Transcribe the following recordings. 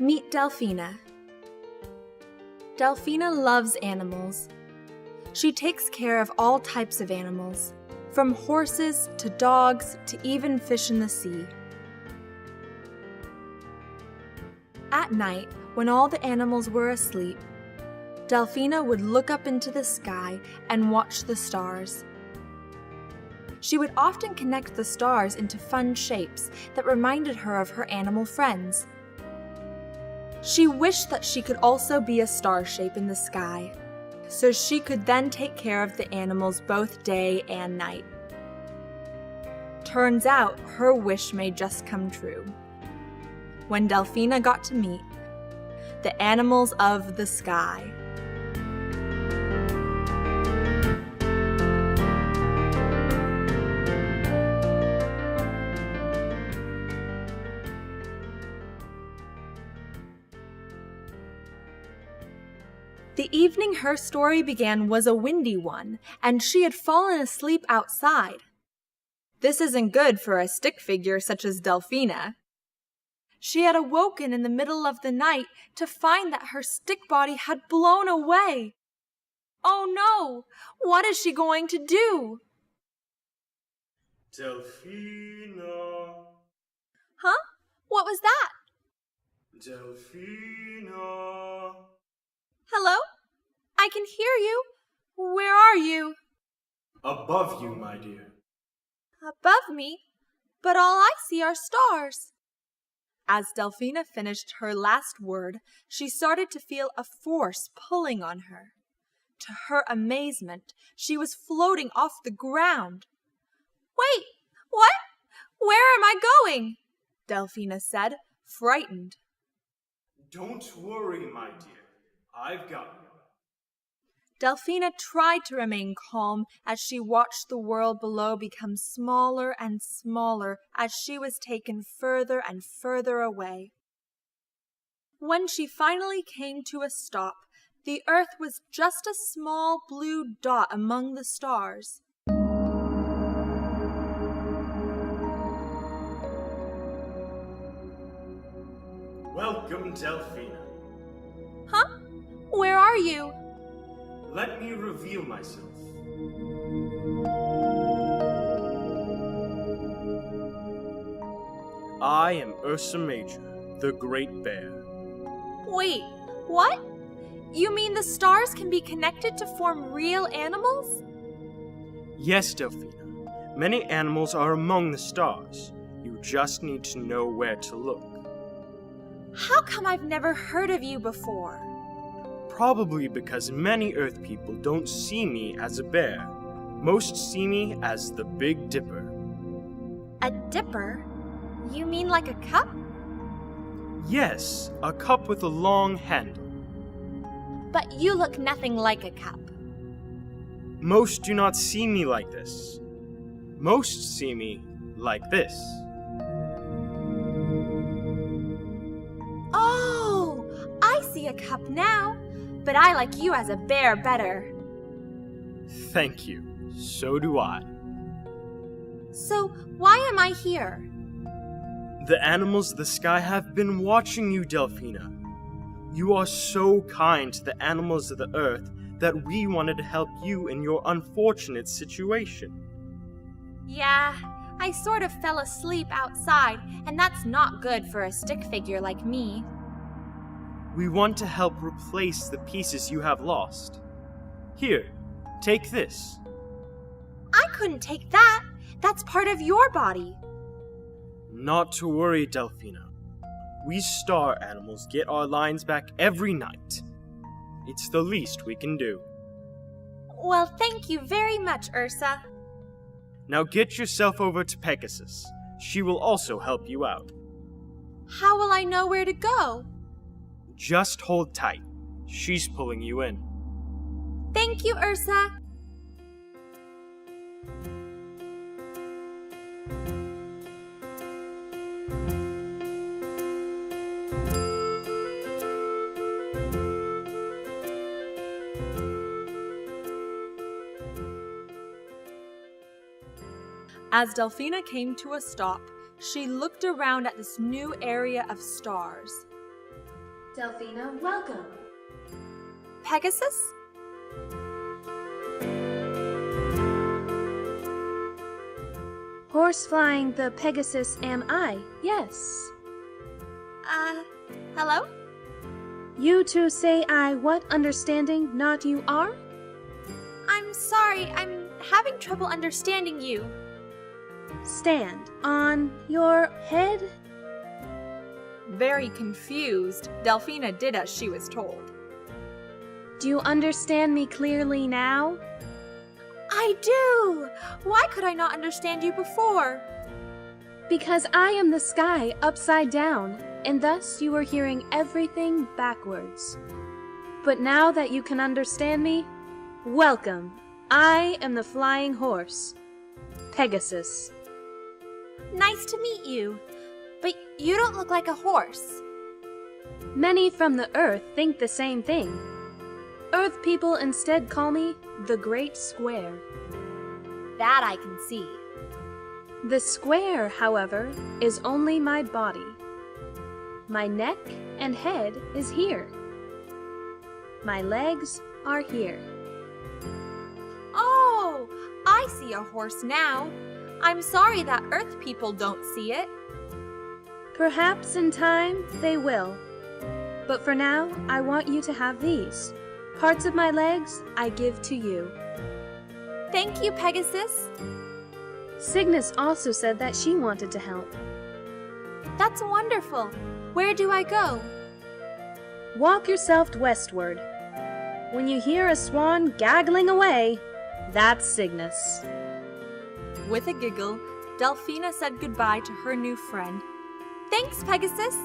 Meet Delphina. Delphina loves animals. She takes care of all types of animals, from horses to dogs to even fish in the sea. At night, when all the animals were asleep, Delphina would look up into the sky and watch the stars. She would often connect the stars into fun shapes that reminded her of her animal friends. She wished that she could also be a star shape in the sky, so she could then take care of the animals both day and night. Turns out her wish may just come true. When Delphina got to meet the animals of the sky. The evening her story began was a windy one, and she had fallen asleep outside. This isn't good for a stick figure such as Delphina. She had awoken in the middle of the night to find that her stick body had blown away. Oh no! What is she going to do? Delphina. Huh? What was that? Delphina. Hello? I can hear you. Where are you? Above you, my dear. Above me? But all I see are stars. As Delphina finished her last word, she started to feel a force pulling on her. To her amazement, she was floating off the ground. Wait, what? Where am I going? Delphina said, frightened. Don't worry, my dear. I've got you. Delphina tried to remain calm as she watched the world below become smaller and smaller as she was taken further and further away. When she finally came to a stop, the earth was just a small blue dot among the stars. Welcome, Delphina. Huh? Where are you? Let me reveal myself. I am Ursa Major, the Great Bear. Wait, what? You mean the stars can be connected to form real animals? Yes, Delphina. Many animals are among the stars. You just need to know where to look. How come I've never heard of you before? Probably because many Earth people don't see me as a bear. Most see me as the Big Dipper. A dipper? You mean like a cup? Yes, a cup with a long handle. But you look nothing like a cup. Most do not see me like this. Most see me like this. Oh, I see a cup now. But I like you as a bear better. Thank you. So do I. So, why am I here? The animals of the sky have been watching you, Delphina. You are so kind to the animals of the earth that we wanted to help you in your unfortunate situation. Yeah, I sort of fell asleep outside, and that's not good for a stick figure like me. We want to help replace the pieces you have lost. Here, take this. I couldn't take that. That's part of your body. Not to worry, Delphina. We star animals get our lines back every night. It's the least we can do. Well, thank you very much, Ursa. Now get yourself over to Pegasus. She will also help you out. How will I know where to go? Just hold tight. She's pulling you in. Thank you, Ursa. As Delphina came to a stop, she looked around at this new area of stars. Delphina, welcome. Pegasus? Horse flying the Pegasus am I, yes. Hello? You two say I what understanding not you are? I'm sorry, I'm having trouble understanding you. Stand on your head? Very confused, Delphina did as she was told. Do you understand me clearly now? I do! Why could I not understand you before? Because I am the sky upside down, and thus you are hearing everything backwards. But now that you can understand me, welcome. I am the flying horse, Pegasus. Nice to meet you, but you don't look like a horse. Many from the earth think the same thing. Earth people instead call me the Great Square. That I can see. The square, however, is only my body. My neck and head is here. My legs are here. Oh, I see a horse now. I'm sorry that Earth people don't see it. Perhaps in time they will. But for now, I want you to have these. Parts of my legs I give to you. Thank you, Pegasus. Cygnus also said that she wanted to help. That's wonderful. Where do I go? Walk yourself westward. When you hear a swan gaggling away, that's Cygnus. With a giggle, Delphina said goodbye to her new friend. Thanks, Pegasus.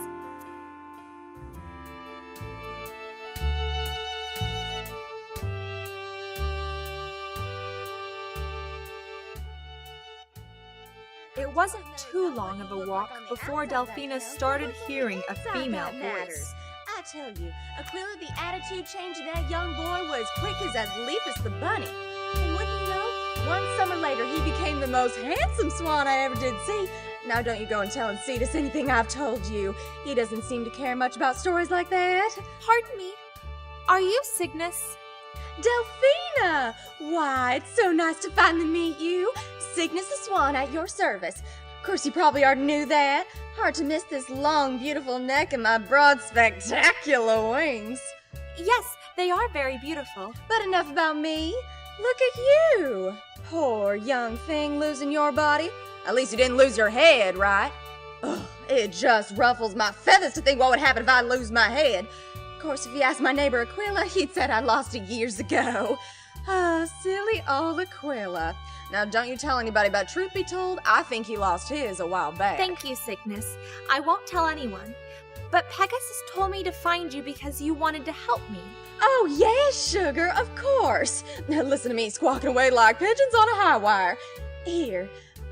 It wasn't too long of a walk before Delphina started hearing a female voice. I tell you, Aquila, the attitude change in that young boy was quick as Leapus the bunny. And wouldn't you know, one summer later he became the most handsome swan I ever did see. Now don't you go and tell Cetus anything I've told you. He doesn't seem to care much about stories like that. Pardon me, are you Cygnus? Delphina! Why, it's so nice to finally meet you. Cygnus the swan at your service. Of course, you probably already knew that. Hard to miss this long, beautiful neck and my broad, spectacular wings. Yes, they are very beautiful. But enough about me. Look at you. Poor young thing losing your body. At least you didn't lose your head, right? Ugh, it just ruffles my feathers to think what would happen if I lose my head. Of course, if you ask my neighbor Aquila, he'd said I lost it years ago. Ah, silly old Aquila. Now, don't you tell anybody, but truth be told, I think he lost his a while back. Thank you, Cygnus. I won't tell anyone. But Pegasus told me to find you because you wanted to help me. Oh, yes, sugar, of course. Now, listen to me squawking away like pigeons on a high wire. Here,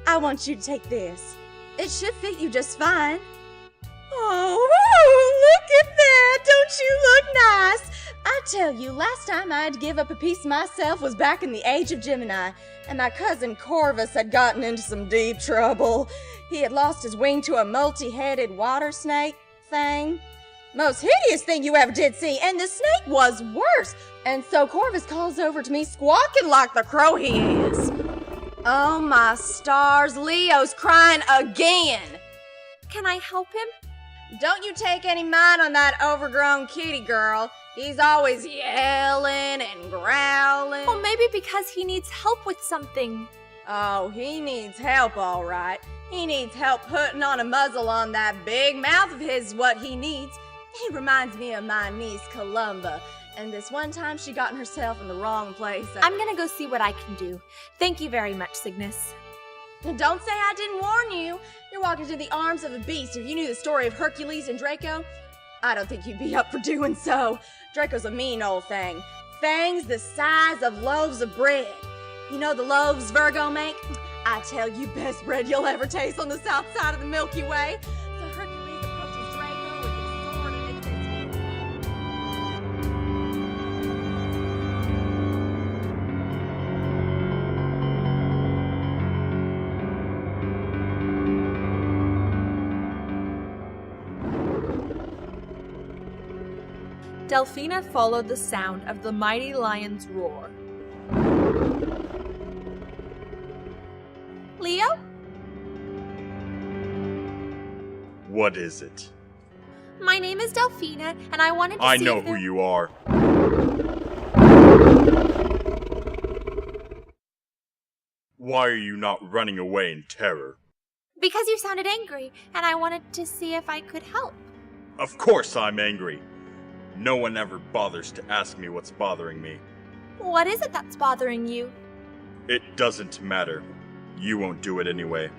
I want you to take this. It should fit you just fine. Oh, look at that! Don't you look nice? I tell you, last time I had to give up a piece of myself was back in the age of Gemini, and my cousin Corvus had gotten into some deep trouble. He had lost his wing to a multi-headed water snake thing. Most hideous thing you ever did see, and the snake was worse. And so Corvus calls over to me squawking like the crow he is. Oh my stars, Leo's crying again. Can I help him? Don't you take any mind on that overgrown kitty girl. He's always yelling and growling. Well, maybe because he needs help with something. Oh, he needs help, all right. He needs help putting on a muzzle on that big mouth of his, what he needs. He reminds me of my niece, Columba. And this one time she got herself in the wrong place. I'm gonna go see what I can do. Thank you very much, Cygnus. Don't say I didn't warn you. You're walking into the arms of a beast. If you knew the story of Hercules and Draco, I don't think you'd be up for doing so. Draco's a mean old thing. Fangs the size of loaves of bread. You know the loaves Virgo make? I tell you, best bread you'll ever taste on the south side of the Milky Way. So Hercules approaches Draco with his sword in his Delphina followed the sound of the mighty lion's roar. Leo? What is it? My name is Delphina, and I wanted to see I know if who you are. Why are you not running away in terror? Because you sounded angry, and I wanted to see if I could help. Of course I'm angry. No one ever bothers to ask me what's bothering me. What is it that's bothering you? It doesn't matter. You won't do it anyway.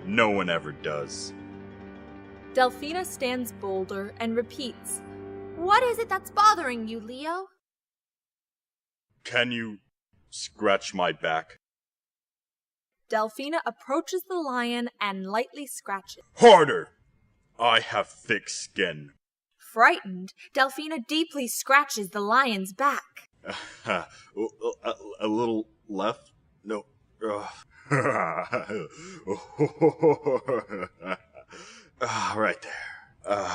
No one ever does. Delphina stands bolder and repeats, What is it that's bothering you, Leo? Can you scratch my back? Delphina approaches the lion and lightly scratches. Harder! I have thick skin. Frightened, Delphina deeply scratches the lion's back. A little left? No. Right there.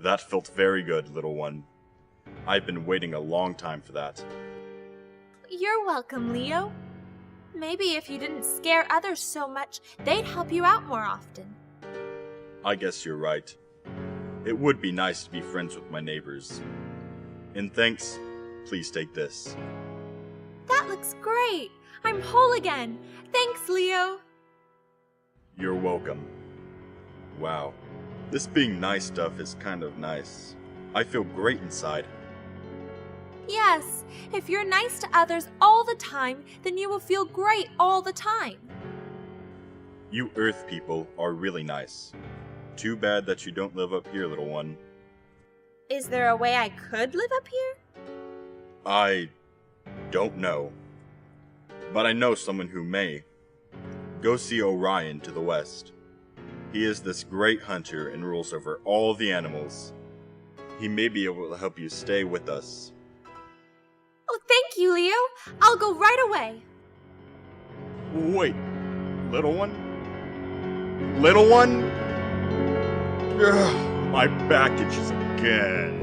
That felt very good, little one. I've been waiting a long time for that. You're welcome, Leo. Maybe if you didn't scare others so much, they'd help you out more often. I guess you're right. It would be nice to be friends with my neighbors. And thanks, please take this. That looks great. I'm whole again. Thanks, Leo. You're welcome. Wow. This being nice stuff is kind of nice. I feel great inside. Yes, if you're nice to others all the time, then you will feel great all the time. You Earth people are really nice. Too bad that you don't live up here, little one. Is there a way I could live up here? I don't know. But I know someone who may. Go see Orion to the west. He is this great hunter and rules over all the animals. He may be able to help you stay with us. Oh, thank you, Leo. I'll go right away. Wait, little one? Little one? Ugh, my back itches again.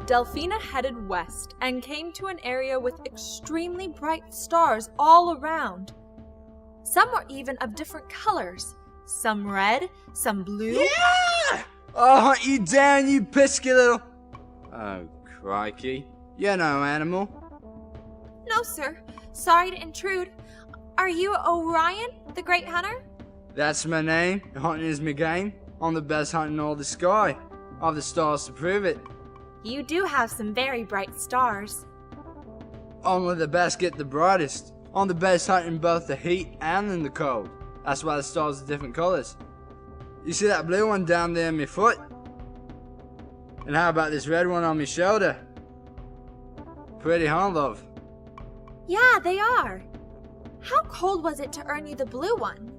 Delphina headed west and came to an area with extremely bright stars all around. Some were even of different colors, some red, some blue. Yeah! I'll hunt you down, you pesky little... Oh, crikey. You're no animal. No, sir. Sorry to intrude. Are you Orion, the great hunter? That's my name. Hunting is my game. I'm the best hunter in all the sky. I've the stars to prove it. You do have some very bright stars. Only the best get the brightest. I'm the best hunter in both the heat and in the cold. That's why the stars are different colors. You see that blue one down there in my foot? And how about this red one on my shoulder? Pretty, huh, love? Yeah, they are. How cold was it to earn you the blue one?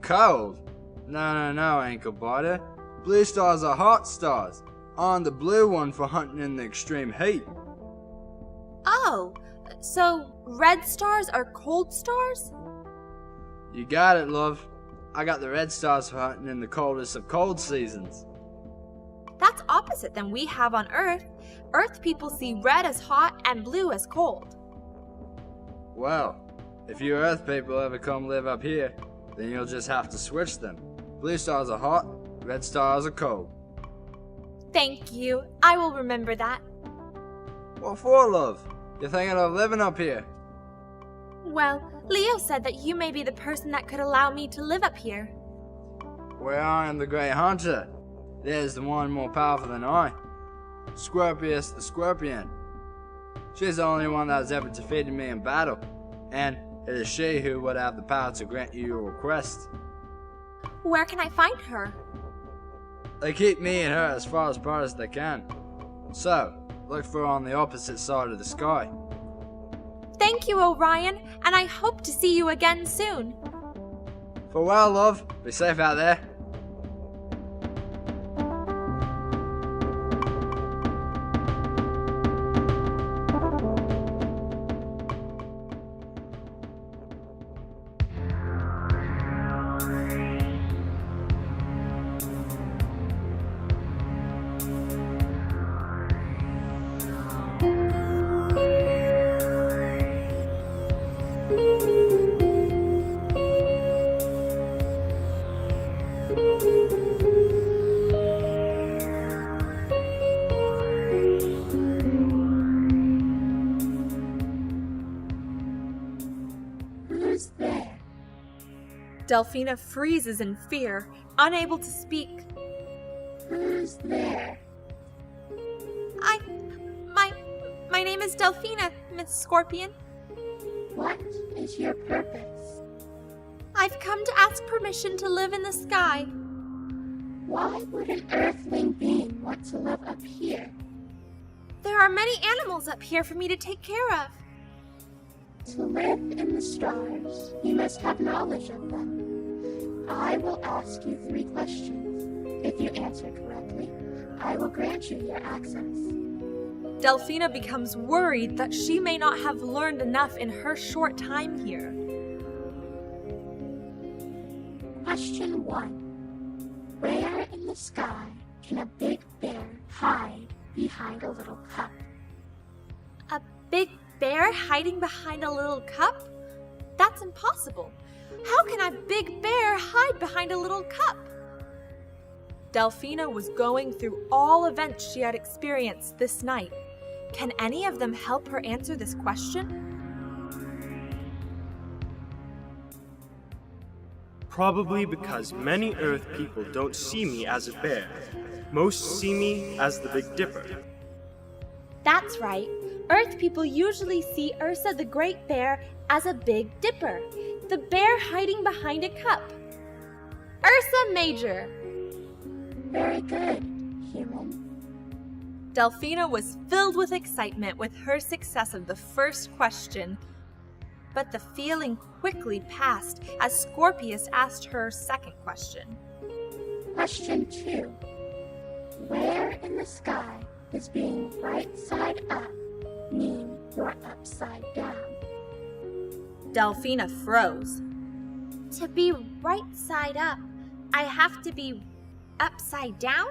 Cold? No, ankle biter. Blue stars are hot stars. On the blue one for hunting in the extreme heat. Oh, so red stars are cold stars? You got it, love. I got the red stars for hunting in the coldest of cold seasons. That's opposite than we have on Earth. Earth people see red as hot and blue as cold. Well, if you Earth people ever come live up here, then you'll just have to switch them. Blue stars are hot, red stars are cold. Thank you. I will remember that. What for, love? You're thinking of living up here? Well, Leo said that you may be the person that could allow me to live up here. Well, I am the great hunter. There's the one more powerful than I. Scorpius the Scorpion. She's the only one that has ever defeated me in battle, and it is she who would have the power to grant you your request. Where can I find her? They keep me and her as far apart as they can. So, look for her on the opposite side of the sky. Thank you, Orion, and I hope to see you again soon. Farewell, love. Be safe out there. Delphina freezes in fear, unable to speak. Who's there? My name is Delphina, Miss Scorpion. What is your purpose? I've come to ask permission to live in the sky. Why would an earthling being want to live up here? There are many animals up here for me to take care of. To live in the stars, you must have knowledge of them. I will ask you 3 questions. If you answer correctly, I will grant you your access. Delphina becomes worried that she may not have learned enough in her short time here. Question 1. Where in the sky can a big bear hide behind a little cup? A big bear hiding behind a little cup? That's impossible. How can a big bear hide behind a little cup? Delphina was going through all events she had experienced this night. Can any of them help her answer this question? Probably because many Earth people don't see me as a bear. Most see me as the Big Dipper. That's right. Earth people usually see Ursa the Great Bear as a Big Dipper, the bear hiding behind a cup. Ursa Major! Very good, human. Delphina was filled with excitement with her success of the first question, but the feeling quickly passed as Scorpius asked her second question. Question 2. Where in the sky does being right side up mean you're upside down? Delphina froze. To be right side up, I have to be upside down?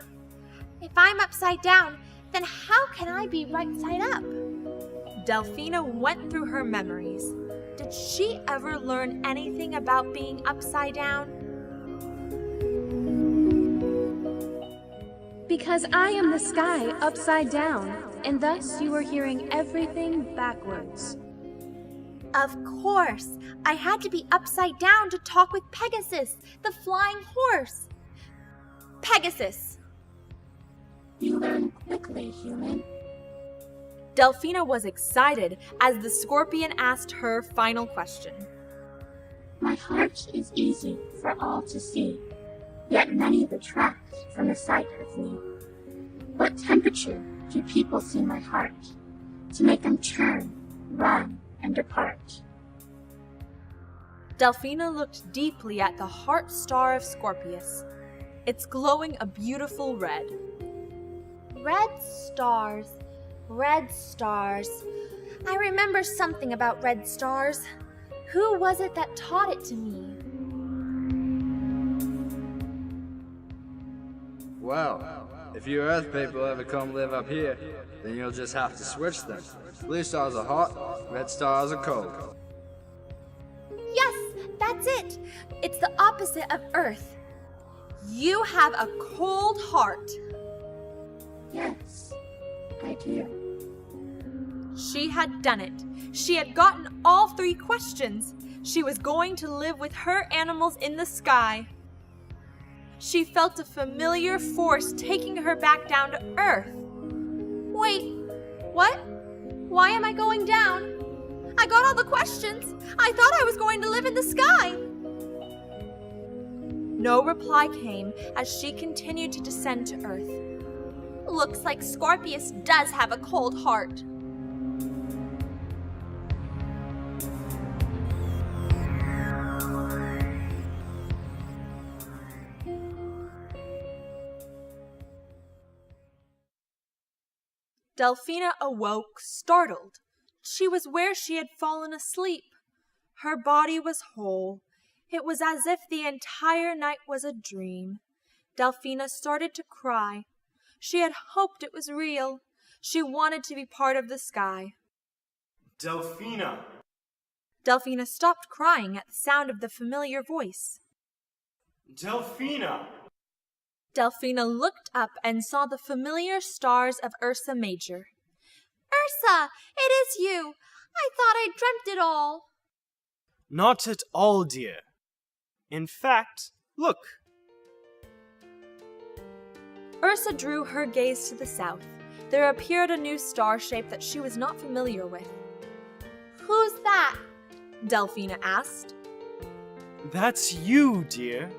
If I'm upside down, then how can I be right side up? Delphina went through her memories. Did she ever learn anything about being upside down? Because I am the sky upside down, and thus you are hearing everything backwards. Of course, I had to be upside down to talk with Pegasus, the flying horse. Pegasus! You learn quickly, human. Delphina was excited as the Scorpion asked her final question. My heart is easy for all to see, yet many retract from the sight of me. What temperature do people see my heart, to make them turn, run, and depart? Delphina looked deeply at the heart star of Scorpius. It's glowing a beautiful red. Red stars. Red stars. I remember something about red stars. Who was it that taught it to me? Well, if you Earth people ever come live up here, then you'll just have to switch them. Blue stars are hot, red stars are cold. Yes, that's it. It's the opposite of Earth. You have a cold heart. Yes, I do. She had done it. She had gotten all 3 questions. She was going to live with her animals in the sky. She felt a familiar force taking her back down to Earth. Wait, what? Why am I going down? I got all the questions. I thought I was going to live in the sky. No reply came as she continued to descend to Earth. Looks like Scorpius does have a cold heart. Delphina awoke, startled. She was where she had fallen asleep. Her body was whole. It was as if the entire night was a dream. Delphina started to cry. She had hoped it was real. She wanted to be part of the sky. Delphina! Delphina stopped crying at the sound of the familiar voice. Delphina! Delphina looked up and saw the familiar stars of Ursa Major. Ursa, it is you! I thought I dreamt it all. Not at all, dear. In fact, look. Ursa drew her gaze to the south. There appeared a new star shape that she was not familiar with. Who's that? Delphina asked. That's you, dear.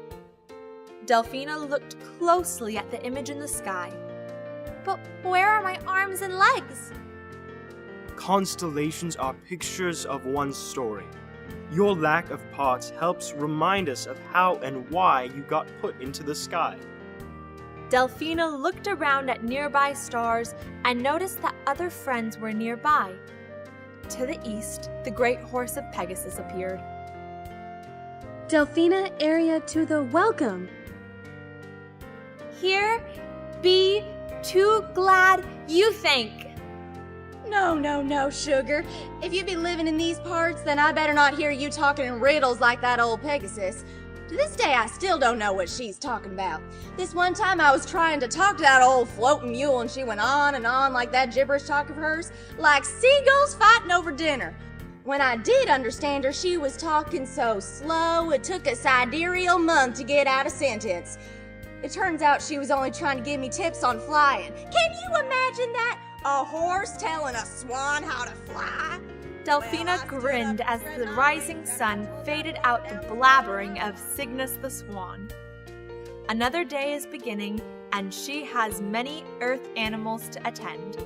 Delphina looked closely at the image in the sky. But where are my arms and legs? Constellations are pictures of one story. Your lack of parts helps remind us of how and why you got put into the sky. Delphina looked around at nearby stars and noticed that other friends were nearby. To the east, the great horse of Pegasus appeared. Delphina area to the welcome. Here, be too glad you think. No, sugar. If you be living in these parts, then I better not hear you talking in riddles like that old Pegasus. To this day, I still don't know what she's talking about. This one time I was trying to talk to that old floating mule and she went on and on like that gibberish talk of hers, like seagulls fighting over dinner. When I did understand her, she was talking so slow it took a sidereal month to get out a sentence. It turns out she was only trying to give me tips on flying. Can you imagine that? A horse telling a swan how to fly? Delphina grinned as the rising sun faded out the blabbering of Cygnus the swan. Another day is beginning, and she has many earth animals to attend.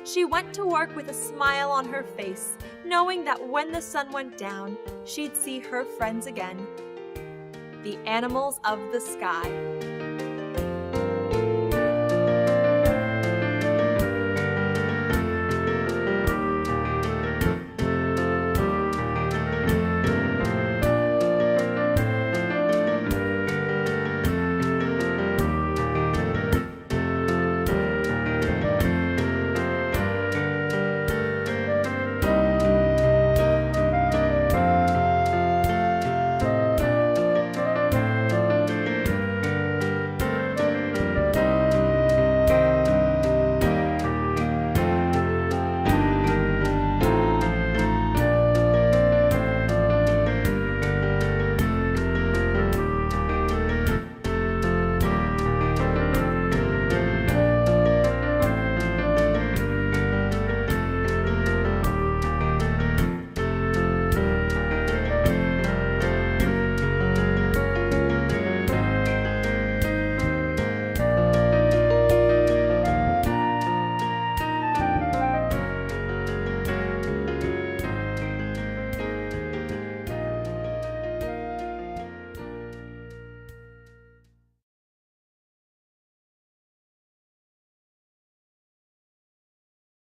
She went to work with a smile on her face, knowing that when the sun went down, she'd see her friends again. The animals of the sky.